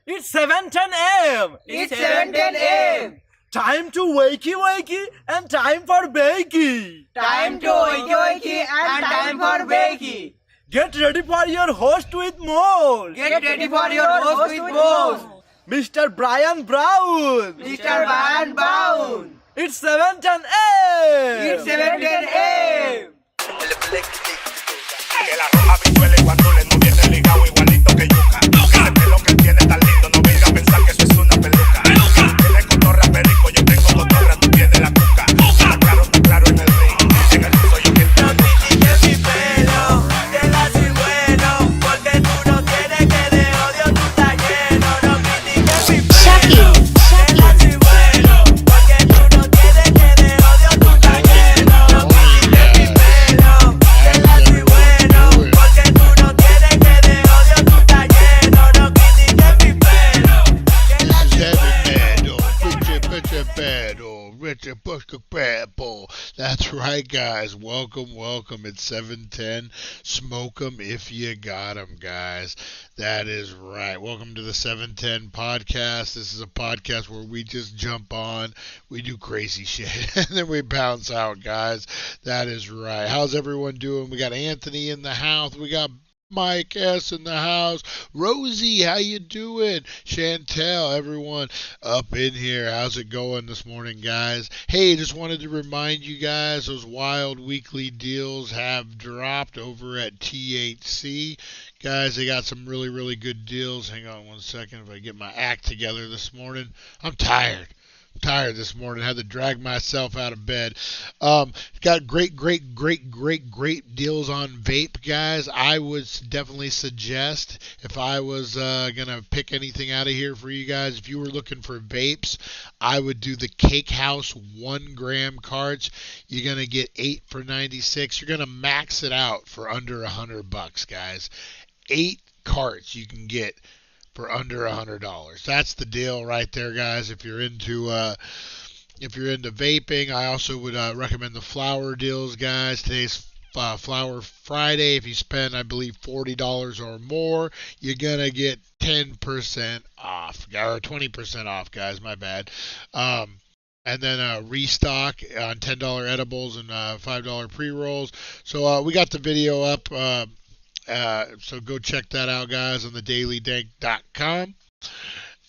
It's 7:10 a.m. It's 7:10 a.m. Time to wakey wakey and time for bakey. Time to wakey wakey and time for bakey. Get ready for your host with more. Get ready for your host with more. Mr. Brian Brown. Mr. Brian Brown. It's 7:10 a.m. It's 7:10 a.m. Que la roja visuela y cuando le no viene ligado igualito que yuca. Ese pelo que tiene tan lindo, no venga a pensar que eso es una peluca. Tienes cotorra perico, yo tengo cotorra, tú tienes la cuca. Está claro en el ring, en el piso yo quien te no critiques mi pelo, te la soy bueno, porque tú no tienes que de odio tú estás lleno. No critiques mi pelo, te la soy bueno, porque tú no tienes que de odio tú estás lleno. No critiques mi pelo, te la soy bueno, porque tú no tienes que de odio tú estás lleno. No critiques mi pelo, te la soy bueno. That's right, guys. Welcome. It's 7:10. Smoke 'em if you got 'em, guys. That is right. Welcome to the 7:10 podcast. This is a podcast where we just jump on, we do crazy shit, and then we bounce out, guys. That is right. How's everyone doing? We got Anthony in the house. We got Mike S in the house. Rosie, how you doing? Chantel, everyone up in here. How's it going this morning, guys? Hey, just wanted to remind you guys, those wild weekly deals have dropped over at THC. Guys, they got some really, really good deals. Hang on one second if I get my act together this morning. I'm tired this morning. Had to drag myself out of bed. Got great deals on vape, guys. I would definitely suggest, if I was gonna pick anything out of here for you guys, if you were looking for vapes, I would do the Cake House 1 gram carts. You're gonna get 8 for $96. You're gonna max it out for under $100, guys. 8 carts you can get for under $100. That's the deal right there, guys. If you're into vaping, I also would recommend the flower deals, guys. Today's Flower Friday. If you spend, I believe, $40 or more, you're gonna get 10% off, or 20% off, guys. My bad. And then restock on $10 edibles and $5 pre-rolls. So we got the video up. So go check that out, guys, on thedailydank.com.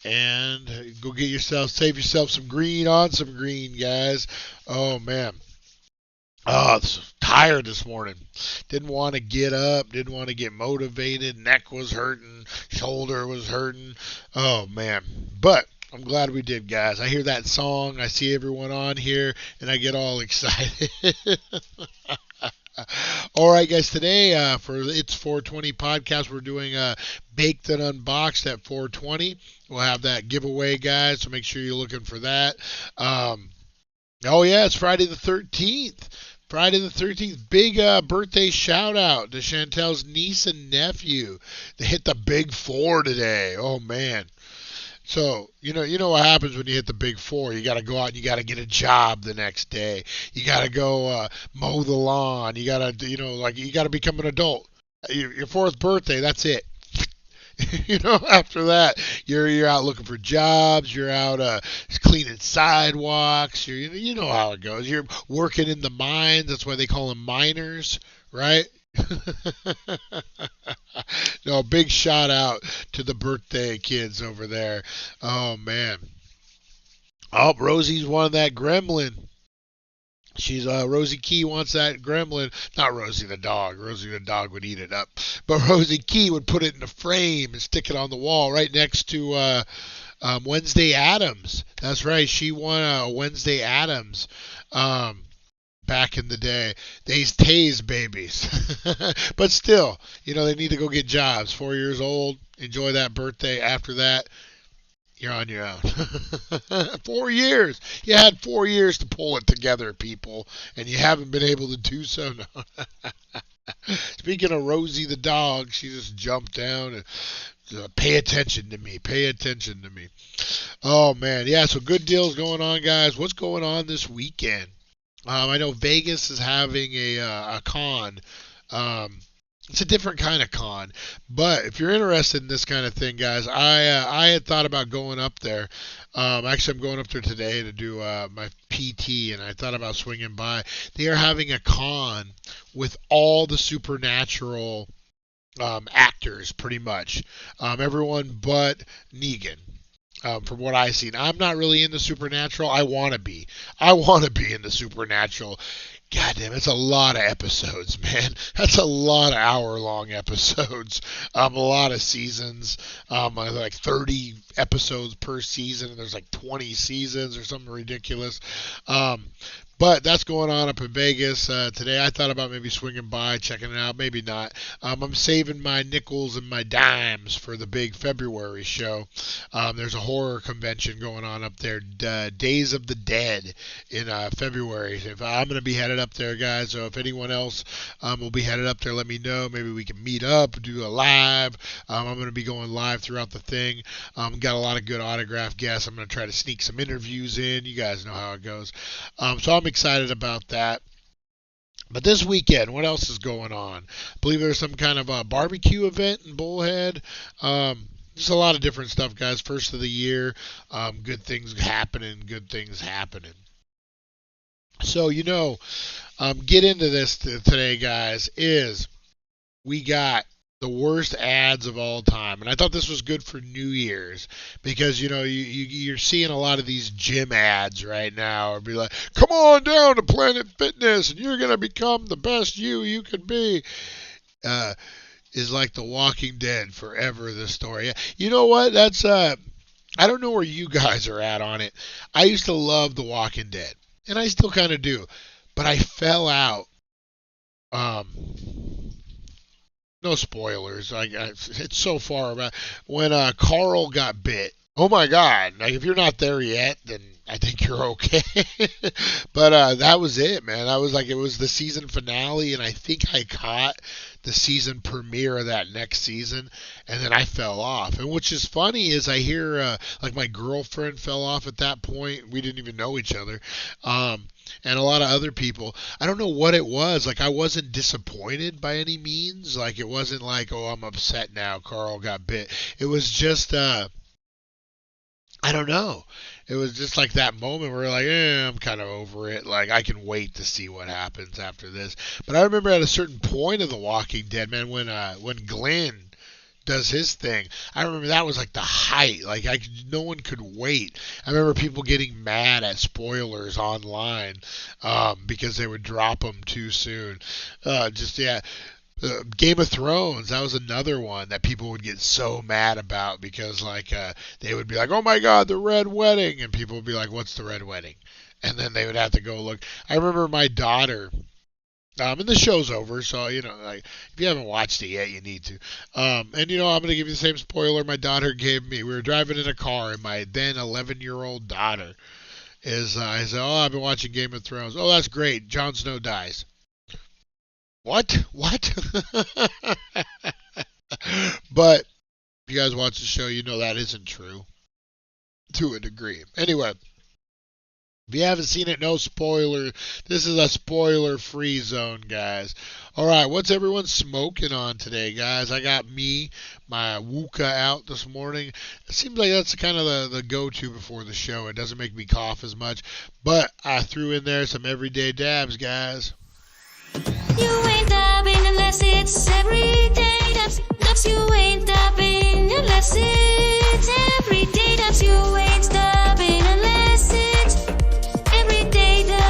And go get yourself, save yourself some green on some green, guys. Oh, man. Oh, tired this morning. Didn't want to get up. Didn't want to get motivated. Neck was hurting. Shoulder was hurting. Oh, man. But I'm glad we did, guys. I hear that song. I see everyone on here, and I get all excited. All right, guys. Today, for It's 420 podcast, we're doing Baked and Unboxed at 420. We'll have that giveaway, guys, so make sure you're looking for that. Oh, yeah, it's Friday the 13th. Friday the 13th, big birthday shout out to Chantel's niece and nephew. They hit the big 4 today. Oh, man. So, you know what happens when you hit the big 4. You got to go out and you got to get a job the next day. You got to go mow the lawn. You got to, you got to become an adult. Your 4th birthday, that's it. After that, you're out looking for jobs. You're out cleaning sidewalks. You know how it goes. You're working in the mines. That's why they call them miners, right? No, big shout out to the birthday kids over there. Oh, man. Oh, Rosie's won that gremlin. She's Rosie Key wants that gremlin. Not Rosie the dog. Rosie the dog would eat it up. But Rosie Key would put it in a frame and stick it on the wall right next to Wednesday Addams. That's right. She won Wednesday Addams back in the day. They's Taze babies. But still, they need to go get jobs. 4 years old. Enjoy that birthday. After that, you're on your own. 4 years. You had 4 years to pull it together, people, and you haven't been able to do so. No. Speaking of Rosie the dog, she just jumped down and pay attention to me. Pay attention to me. Oh, man. Yeah, so good deals going on, guys. What's going on this weekend? I know Vegas is having a con. It's a different kind of con, but if you're interested in this kind of thing, guys, I had thought about going up there. Actually, I'm going up there today to do my PT, and I thought about swinging by. They are having a con with all the supernatural actors, pretty much. Everyone but Negan. From what I've seen, I'm not really into supernatural. I want to be. I want to be into supernatural. God damn, it's a lot of episodes, man. That's a lot of hour-long episodes. A lot of seasons. Like 30 episodes per season, and there's like 20 seasons or something ridiculous. But that's going on up in Vegas today. I thought about maybe swinging by, checking it out. Maybe not. I'm saving my nickels and my dimes for the big February show. There's a horror convention going on up there, Days of the Dead, in February. I'm going to be headed up there, guys. So if anyone else will be headed up there, let me know. Maybe we can meet up, do a live. I'm going to be going live throughout the thing. Got a lot of good autograph guests. I'm going to try to sneak some interviews in. You guys know how it goes. So I'm excited about that. But this weekend, what else is going on? I believe there's some kind of a barbecue event in Bullhead. Just a lot of different stuff, guys. First of the year, good things happening. So, get into this today, guys, is we got the worst ads of all time. And I thought this was good for New Year's because, you're seeing a lot of these gym ads right now. Or be like, come on down to Planet Fitness and you're going to become the best you can be. Is like The Walking Dead forever, the story. You know what? That's, I don't know where you guys are at on it. I used to love The Walking Dead. And I still kind of do. But I fell out. No spoilers. It's so far about when Carl got bit. Oh my God! Like if you're not there yet, then I think you're okay. But that was it, man. That was it was the season finale, and I think I caught the season premiere of that next season, and then I fell off. And which is funny is I hear my girlfriend fell off at that point. We didn't even know each other. And a lot of other people. I don't know what it was. I wasn't disappointed by any means. It wasn't like, oh, I'm upset now, Carl got bit. It was just, I don't know. It was just like that moment where I'm kind of over it. I can wait to see what happens after this. But I remember at a certain point of The Walking Dead, man, when Glenn does his thing. I remember that was like the height. Like no one could wait. I remember people getting mad at spoilers online because they would drop them too soon. Game of Thrones, that was another one that people would get so mad about because they would be like, oh my God, the Red Wedding, and people would be like, what's the Red Wedding? And then they would have to go look. I remember my daughter. And the show's over, so, if you haven't watched it yet, you need to. I'm going to give you the same spoiler my daughter gave me. We were driving in a car, and my then 11-year-old daughter I said, oh, I've been watching Game of Thrones. Oh, that's great. Jon Snow dies. What? But if you guys watch the show, you know that isn't true to a degree. Anyway. If you haven't seen it, no spoiler. This is a spoiler-free zone, guys. All right, what's everyone smoking on today, guys? I got my Wooka out this morning. It seems like that's kind of the go-to before the show. It doesn't make me cough as much. But I threw in there some everyday dabs, guys. You ain't dabbing unless it's everyday dabs. Dabs, you ain't dabbing unless it's everyday dabs. You ain't dabbing unless it's everyday dabs.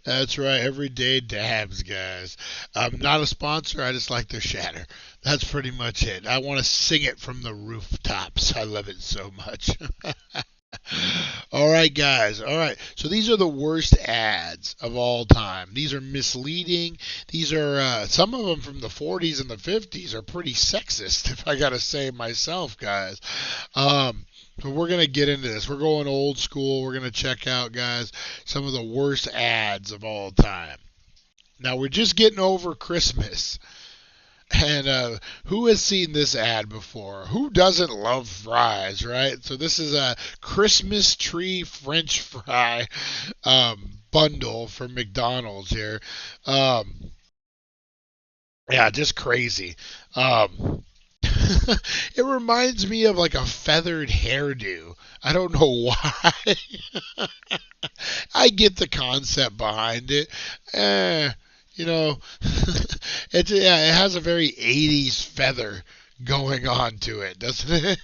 That's right, everyday dabs, guys. I'm not a sponsor, I just like their shatter. That's pretty much it. I want to sing it from the rooftops. I love it so much. All right, guys. All right. So these are the worst ads of all time. These are misleading. These are some of them from the 40s and the 50s are pretty sexist, if I got to say myself, guys. So we're going to get into this. We're going old school. We're going to check out, guys, some of the worst ads of all time. Now, we're just getting over Christmas. And who has seen this ad before? Who doesn't love fries, right? So this is a Christmas tree French fry bundle from McDonald's here. Yeah, just crazy. It reminds me of like a feathered hairdo. I don't know why. I get the concept behind it. It has a very 80s feather going on to it, doesn't it?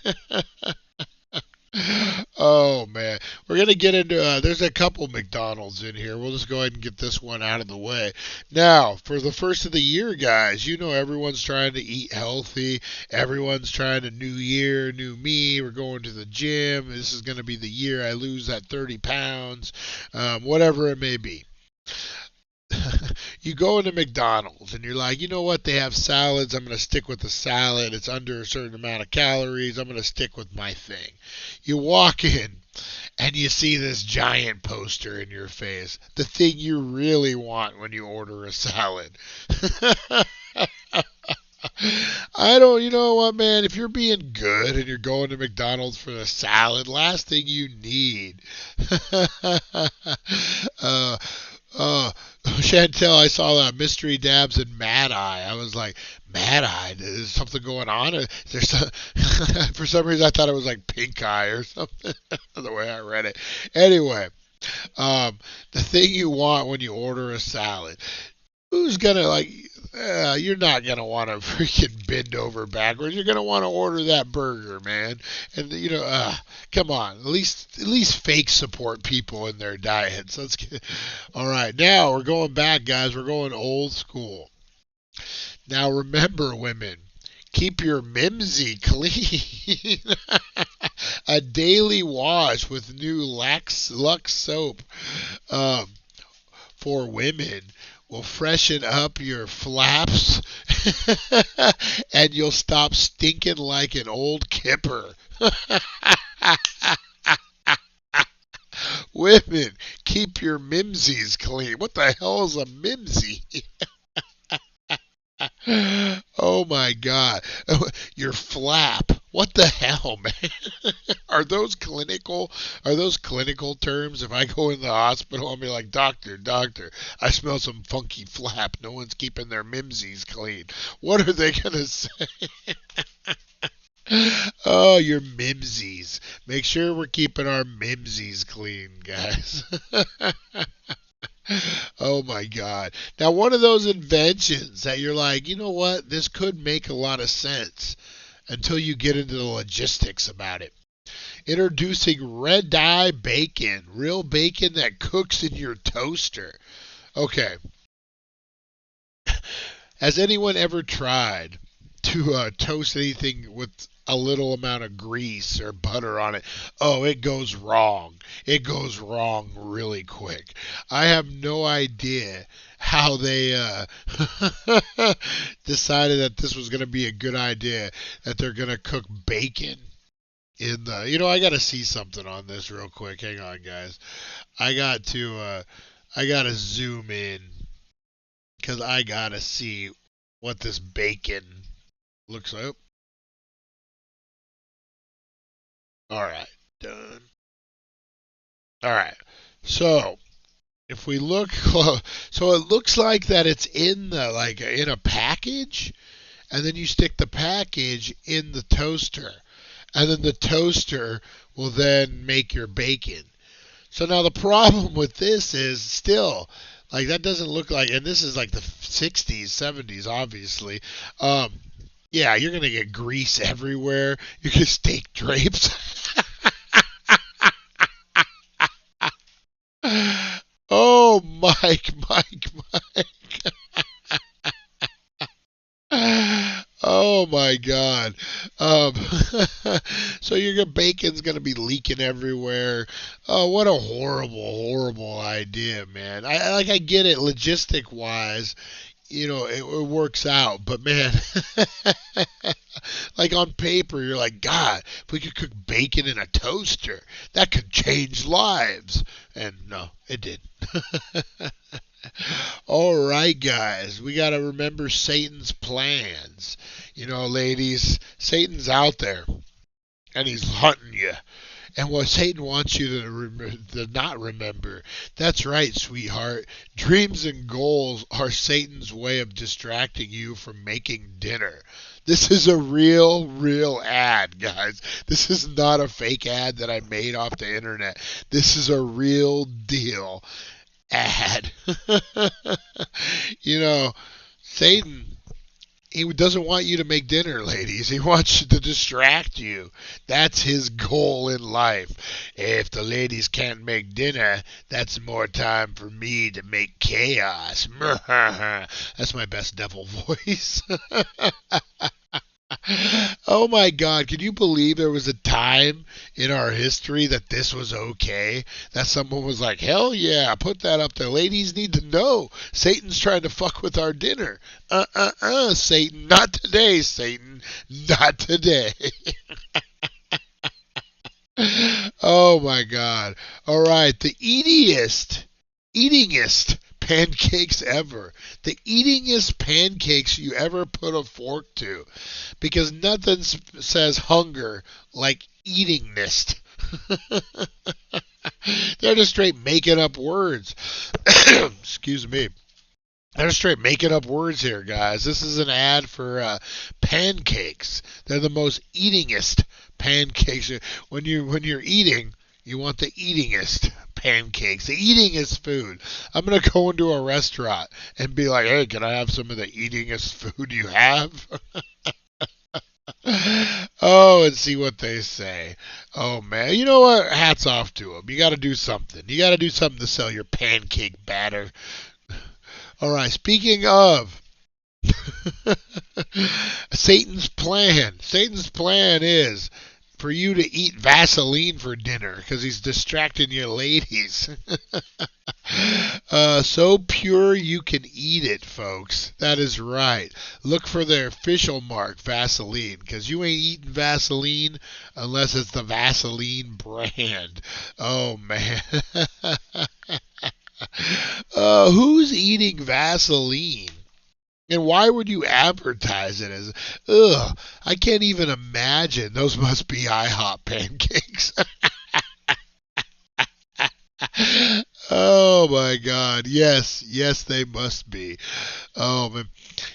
Oh, man. We're going to get into, there's a couple McDonald's in here. We'll just go ahead and get this one out of the way. Now, for the first of the year, guys, everyone's trying to eat healthy. Everyone's trying to new year, new me. We're going to the gym. This is going to be the year I lose that 30 pounds, whatever it may be. You go into McDonald's and you're like, you know what? They have salads. I'm going to stick with the salad. It's under a certain amount of calories. I'm going to stick with my thing. You walk in and you see this giant poster in your face. The thing you really want when you order a salad. You know what, man? If you're being good and you're going to McDonald's for the salad, last thing you need. Chantel, I saw that Mystery Dabs and Mad Eye. I was like, Mad Eye? Is something going on? For some reason, I thought it was like Pink Eye or something, the way I read it. Anyway, the thing you want when you order a salad. Who's going to, you're not going to want to freaking bend over backwards. You're going to want to order that burger, man. And, come on. At least fake support people in their diets. All right. Now we're going back, guys. We're going old school. Now, remember, women, keep your mimsy clean. A daily wash with new Lux soap for women will freshen up your flaps and you'll stop stinking like an old kipper. Women, keep your mimsies clean. What the hell is a mimsy? Oh my God. Your flap. What the hell, man? Are those clinical terms? If I go in the hospital, I'll be like, doctor, I smell some funky flap. No one's keeping their mimsies clean. What are they going to say? Oh, your mimsies. Make sure we're keeping our mimsies clean, guys. Oh my God. Now, one of those inventions that you're like, you know what, this could make a lot of sense until you get into the logistics about it. Introducing red dye bacon, real bacon that cooks in your toaster. Okay. Has anyone ever tried to toast anything with a little amount of grease or butter on it? Oh, it goes wrong. It goes wrong really quick. I have no idea how they decided that this was going to be a good idea, that they're going to cook bacon in the, I got to see something on this real quick. Hang on, guys. I got to zoom in because I got to see what this bacon looks like. All right, done. All right. So, if we look close, so it looks like that it's in a package, and then you stick the package in the toaster, and then the toaster will then make your bacon. So now the problem with this is still, like, that doesn't look like, and this is like the 60s, 70s, obviously. Yeah, you're going to get grease everywhere. You can steak drapes. Oh, Mike. Oh my God. So your bacon's gonna be leaking everywhere. Oh, what a horrible idea, man. I get it, logistic wise, it works out, but man, like on paper, you're like, God, if we could cook bacon in a toaster, that could change lives. And no, it didn't. All right, guys, we got to remember Satan's plans. Ladies, Satan's out there, and he's hunting you. And what Satan wants you to not remember, that's right, sweetheart. Dreams and goals are Satan's way of distracting you from making dinner. This is a real ad, guys. This is not a fake ad that I made off the internet. This is a real deal ad. Satan, he doesn't want you to make dinner, ladies. He wants to distract you. That's his goal in life. If the ladies can't make dinner, that's more time for me to make chaos. That's my best devil voice. Oh my God, can you believe there was a time in our history that this was okay? That someone was like, hell yeah, put that up there. Ladies need to know Satan's trying to fuck with our dinner. Satan, not today, Satan, not today. Oh my God. All right, the eatingest pancakes ever. The eatingest pancakes you ever put a fork to. Because nothing says hunger like eatingest. They're just straight making up words. Excuse me. They're straight making up words here, guys. This is an ad for pancakes. They're the most eatingest pancakes. When you're eating, you want the eatingest pancakes. The eatingest food. I'm going to go into a restaurant and be like, hey, can I have some of the eatingest food you have? Oh, and see what they say. Oh, man. You know what? Hats off to them. You got to do something. You got to do something to sell your pancake batter. All right. Speaking of Satan's plan. Satan's plan is for you to eat Vaseline for dinner because he's distracting your ladies. So pure you can eat it, folks. That is right. Look for the official mark, Vaseline, because you ain't eating Vaseline unless it's the Vaseline brand. Oh, man. Who's eating Vaseline? And why would you advertise it as, I can't even imagine. Those must be IHOP pancakes. Oh my God. Yes, they must be. Oh man.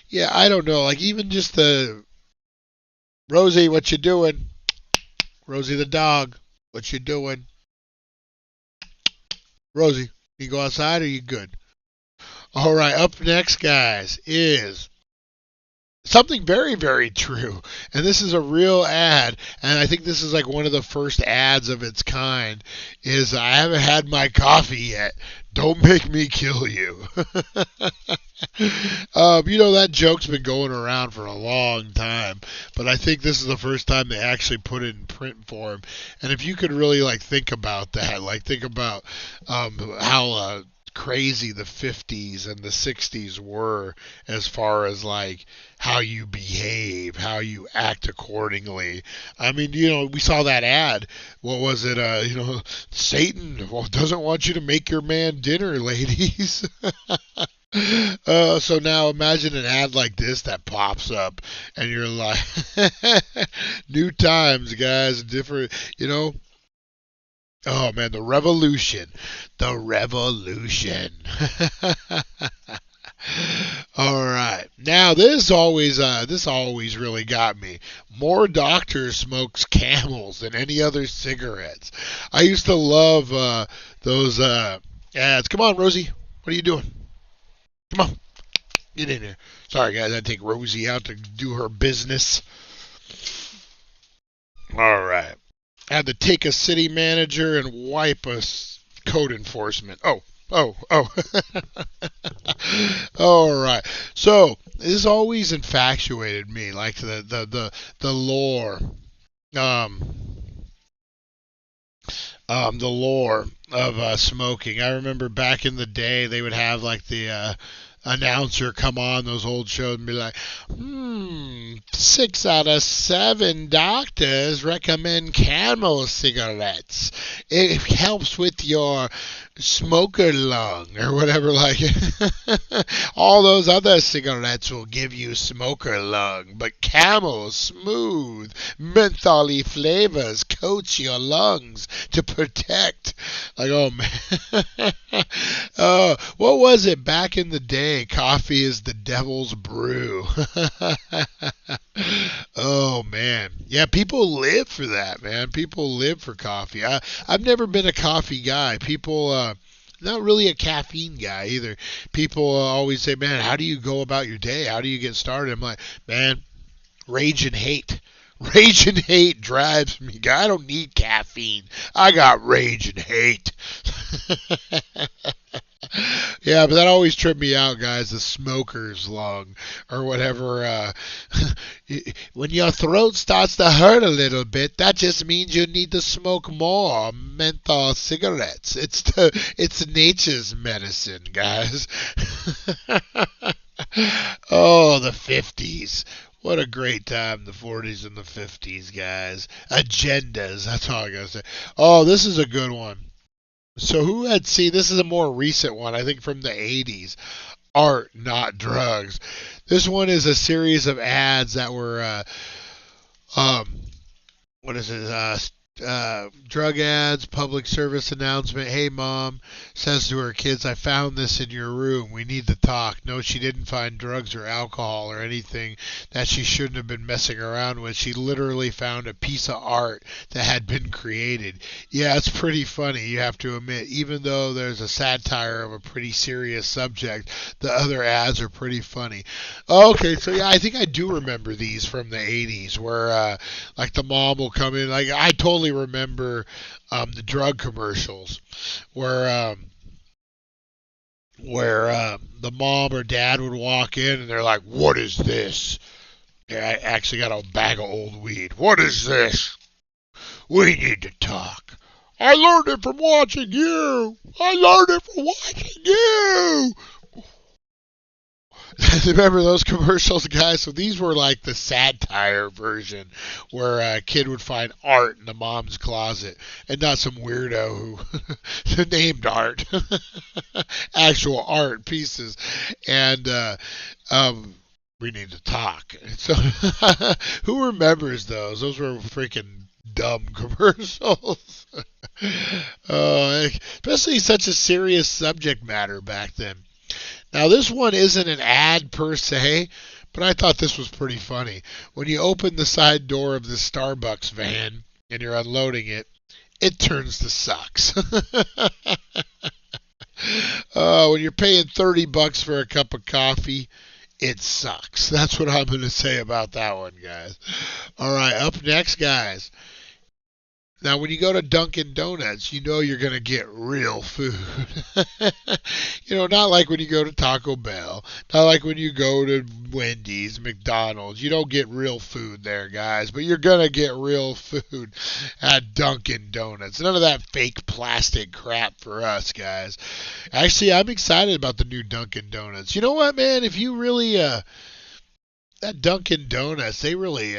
Yeah, I don't know. Like even just the Rosie, what you doing? Rosie the dog, what you doing? Rosie, you go outside or you good? All right, up next, guys, is something very, very true. And this is a real ad, and I think this is like one of the first ads of its kind, is I haven't had my coffee yet. Don't make me kill you. That joke's been going around for a long time, but I think this is the first time they actually put it in print form. And if you could really think about that, think about how crazy the 50s and the 60s were as far as how you behave, how you act accordingly. I mean, we saw that ad. What was it? Satan doesn't want you to make your man dinner, ladies. So now imagine an ad like this that pops up, and you're like, new times, guys, different, Oh man, the revolution. The revolution. All right. Now this always really got me. More doctors smokes Camels than any other cigarettes. I used to love those ads. Come on, Rosie. What are you doing? Come on. Get in here. Sorry guys, I take Rosie out to do her business. All right. Had to take a city manager and wipe a code enforcement. Oh. All right. So this always infatuated me, like the lore, the lore of smoking. I remember back in the day they would have the announcer come on those old shows and be like, 6 out of 7 doctors recommend Camel cigarettes. It helps with your smoker lung or whatever all those other cigarettes will give you smoker lung, but Camel smooth mentholy flavors coats your lungs to protect. Oh man. What was it back in the day? Coffee is the devil's brew. Oh man. Yeah, people live for that, man. People live for coffee. I've never been a coffee guy. People not really a caffeine guy either. People always say, man, how do you go about your day? How do you get started? I'm like, man, rage and hate. Rage and hate drives me. I don't need caffeine. I got rage and hate. Yeah, but that always tripped me out, guys. The smoker's lung or whatever. When your throat starts to hurt a little bit, that just means you need to smoke more menthol cigarettes. It's nature's medicine, guys. Oh, the 50s. What a great time, the 40s and the 50s, guys. Agendas, that's all I gotta say. Oh, this is a good one. So who had seen, this is a more recent one, I think from the 80s. Art, not drugs. This one is a series of ads that were, what is it, drug ads, public service announcement. Hey, mom says to her kids, I found this in your room. We need to talk. No, she didn't find drugs or alcohol or anything that she shouldn't have been messing around with. She literally found a piece of art that had been created. Yeah, it's pretty funny, you have to admit. Even though there's a satire of a pretty serious subject, the other ads are pretty funny. Okay, so yeah, I think I do remember these from the 80s where the mom will come in. I totally remember the drug commercials where the mom or dad would walk in and they're like, what is this? I actually got a bag of old weed. What is this? We need to talk. I learned it from watching you. Remember those commercials, guys? So these were like the satire version where a kid would find art in the mom's closet and not some weirdo who named art. Actual art pieces. And we need to talk. So who remembers those? Those were freaking dumb commercials. Especially such a serious subject matter back then. Now, this one isn't an ad per se, but I thought this was pretty funny. When you open the side door of the Starbucks van and you're unloading it, it turns to sucks. When you're paying $30 for a cup of coffee, it sucks. That's what I'm going to say about that one, guys. All right, up next, guys. Now, when you go to Dunkin' Donuts, you know you're going to get real food. Not like when you go to Taco Bell, not like when you go to Wendy's, McDonald's. You don't get real food there, guys, but you're going to get real food at Dunkin' Donuts. None of that fake plastic crap for us, guys. Actually, I'm excited about the new Dunkin' Donuts. You know what, man? If you really, that Dunkin' Donuts, they really,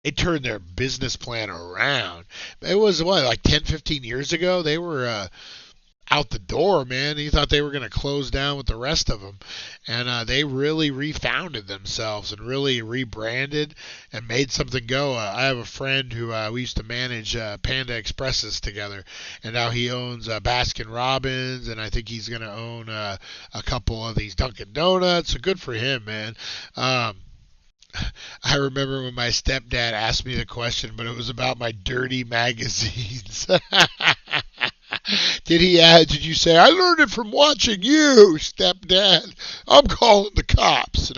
they turned their business plan around. It was, like 10, 15 years ago? They were out the door, man. You thought they were going to close down with the rest of them. And they really refounded themselves and really rebranded and made something go. I have a friend who we used to manage Panda Expresses together. And now he owns Baskin Robbins. And I think he's going to own a couple of these Dunkin' Donuts. So good for him, man. I remember when my stepdad asked me the question, but it was about my dirty magazines. Did you say, I learned it from watching you, stepdad? I'm calling the cops.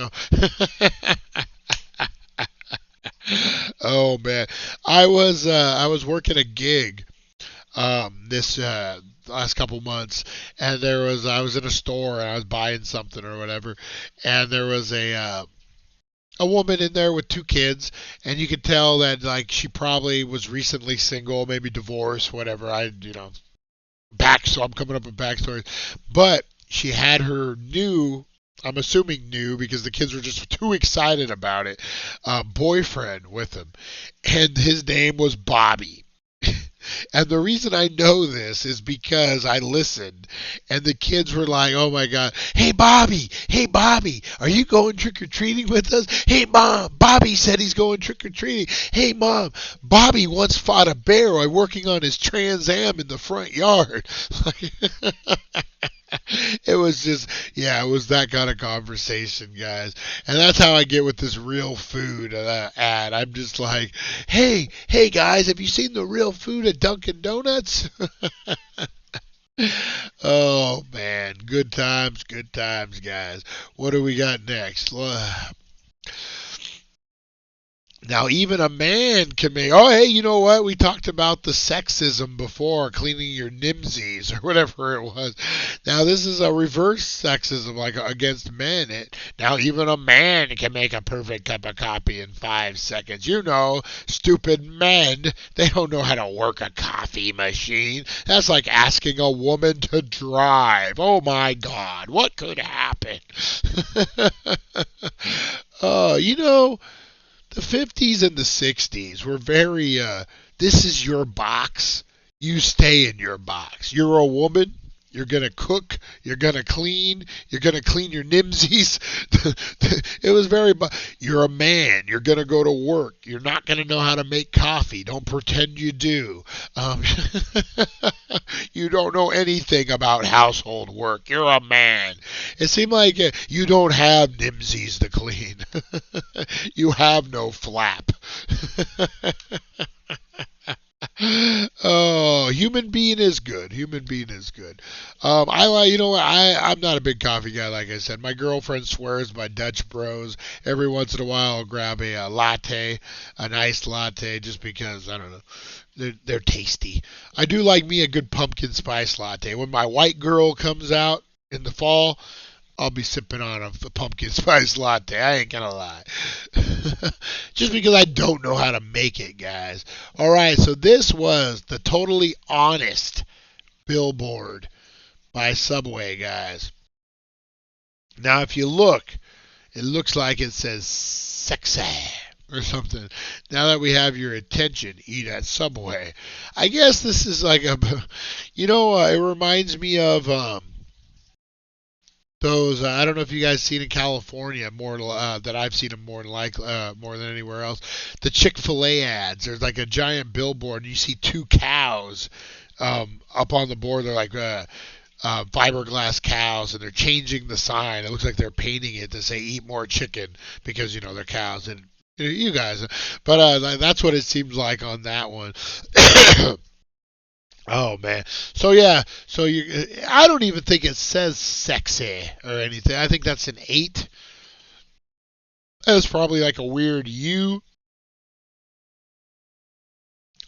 Oh, man. I was working a gig this last couple months, and I was in a store, and I was buying something or whatever, and there was a woman in there with 2 kids, and you could tell that she probably was recently single, maybe divorced, whatever. So I'm coming up with backstories. But she had her I'm assuming new because the kids were just too excited about it, boyfriend with him, and his name was Bobby. And the reason I know this is because I listened, and the kids were like, oh my God, hey Bobby, are you going trick-or-treating with us? Hey Mom, Bobby said he's going trick-or-treating. Hey Mom, Bobby once fought a bear while working on his Trans Am in the front yard. It was just, it was that kind of conversation, guys. And that's how I get with this real food ad. I'm just like, hey guys, have you seen the real food at Dunkin' Donuts? Oh, man. Good times, guys. What do we got next? Now, even a man can make, hey, you know what? We talked about the sexism before, cleaning your nimsies or whatever it was. Now, this is a reverse sexism, like against men. Now, even a man can make a perfect cup of coffee in 5 seconds. Stupid men, they don't know how to work a coffee machine. That's like asking a woman to drive. Oh, my God, what could happen? The 50s and the 60s were very, this is your box. You stay in your box. You're a woman. You're going to cook. You're going to clean. You're going to clean your nimsies. It was very, you're a man. You're going to go to work. You're not going to know how to make coffee. Don't pretend you do. You don't know anything about household work. You're a man. It seemed like you don't have nimsies to clean. You have no flap. Oh, human being is good. I'm not a big coffee guy, like I said. My girlfriend swears by Dutch Bros. Every once in a while, I'll grab a latte, a nice latte, just because, I don't know, they're tasty. I do like me a good pumpkin spice latte. When my white girl comes out in the fall, I'll be sipping on a pumpkin spice latte. I ain't gonna lie. Just because I don't know how to make it, guys. Alright, so this was the Totally Honest billboard by Subway, guys. Now, if you look, it looks like it says sexy or something. Now that we have your attention, eat at Subway. I guess this is like it reminds me of those, I don't know if you guys seen in California more that I've seen them more than anywhere else. The Chick-fil-A ads. There's like a giant billboard, and you see 2 cows up on the board. They're like fiberglass cows, and they're changing the sign. It looks like they're painting it to say "Eat more chicken" because they're cows, and you guys. But that's what it seems like on that one. Oh man. So yeah. So I don't even think it says sexy or anything. I think that's an 8. That's probably like a weird U.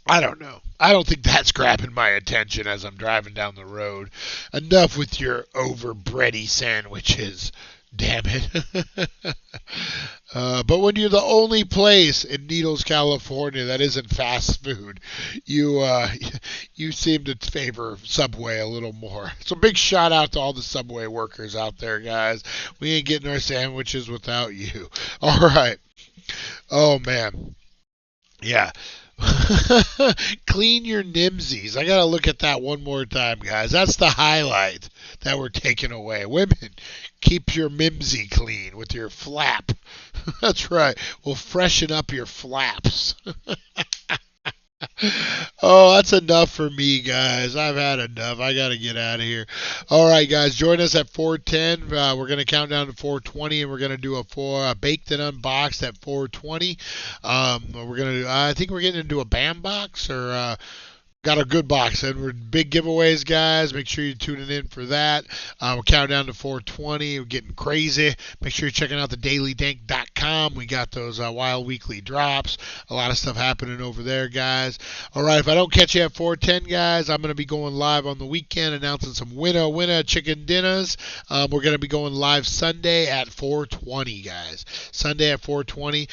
I don't know. I don't think that's grabbing my attention as I'm driving down the road. Enough with your overbready sandwiches. Damn it. But when you're the only place in Needles, California that isn't fast food, you seem to favor Subway a little more. So big shout out to all the Subway workers out there, guys. We ain't getting our sandwiches without you. All right. Oh, man. Yeah. Clean your nimsies. I gotta look at that one more time, guys. That's the highlight that we're taking away. Women, keep your mimsy clean with your flap. That's right. We'll freshen up your flaps. Oh, that's enough for me, guys. I've had enough. I got to get out of here. All right, guys. Join us at 4:10. We're going to count down to 4:20, and we're going to do a baked and unboxed at 4:20. I think we're getting into a BAM box or got a good box, and we're big giveaways, guys. Make sure you're tuning in for that. We're counting down to 4:20. We're getting crazy. Make sure you're checking out the dailydank.com. We got those wild weekly drops. A lot of stuff happening over there, guys. All right, if I don't catch you at 4:10, guys, I'm going to be going live on the weekend announcing some winner chicken dinners. We're going to be going live Sunday at 4:20, guys. Sunday at 4:20.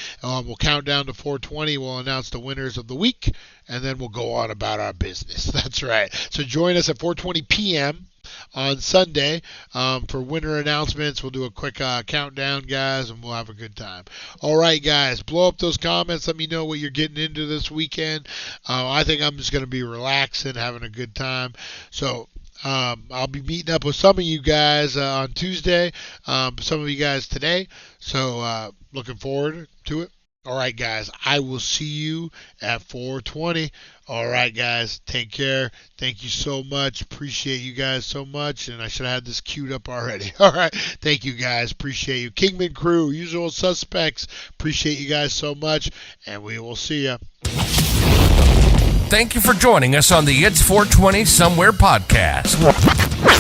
We'll count down to 4:20. We'll announce the winners of the week, and then we'll go on about our business. That's right. So join us at 4:20 p.m. on Sunday for winter announcements. We'll do a quick countdown, guys, and we'll have a good time. All right, guys, blow up those comments. Let me know what you're getting into this weekend. I think I'm just going to be relaxing, having a good time. So I'll be meeting up with some of you guys on Tuesday, some of you guys today. So looking forward to it. All right, guys, I will see you at 4:20. All right, guys, take care. Thank you so much. Appreciate you guys so much. And I should have had this queued up already. All right, thank you, guys. Appreciate you. Kingman Crew, Usual Suspects. Appreciate you guys so much. And we will see you. Thank you for joining us on the It's 420 Somewhere podcast.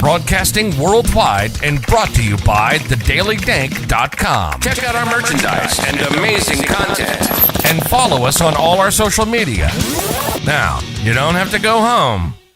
Broadcasting worldwide and brought to you by thedailydank.com. Check out our merchandise and amazing content. And follow us on all our social media. Now, you don't have to go home.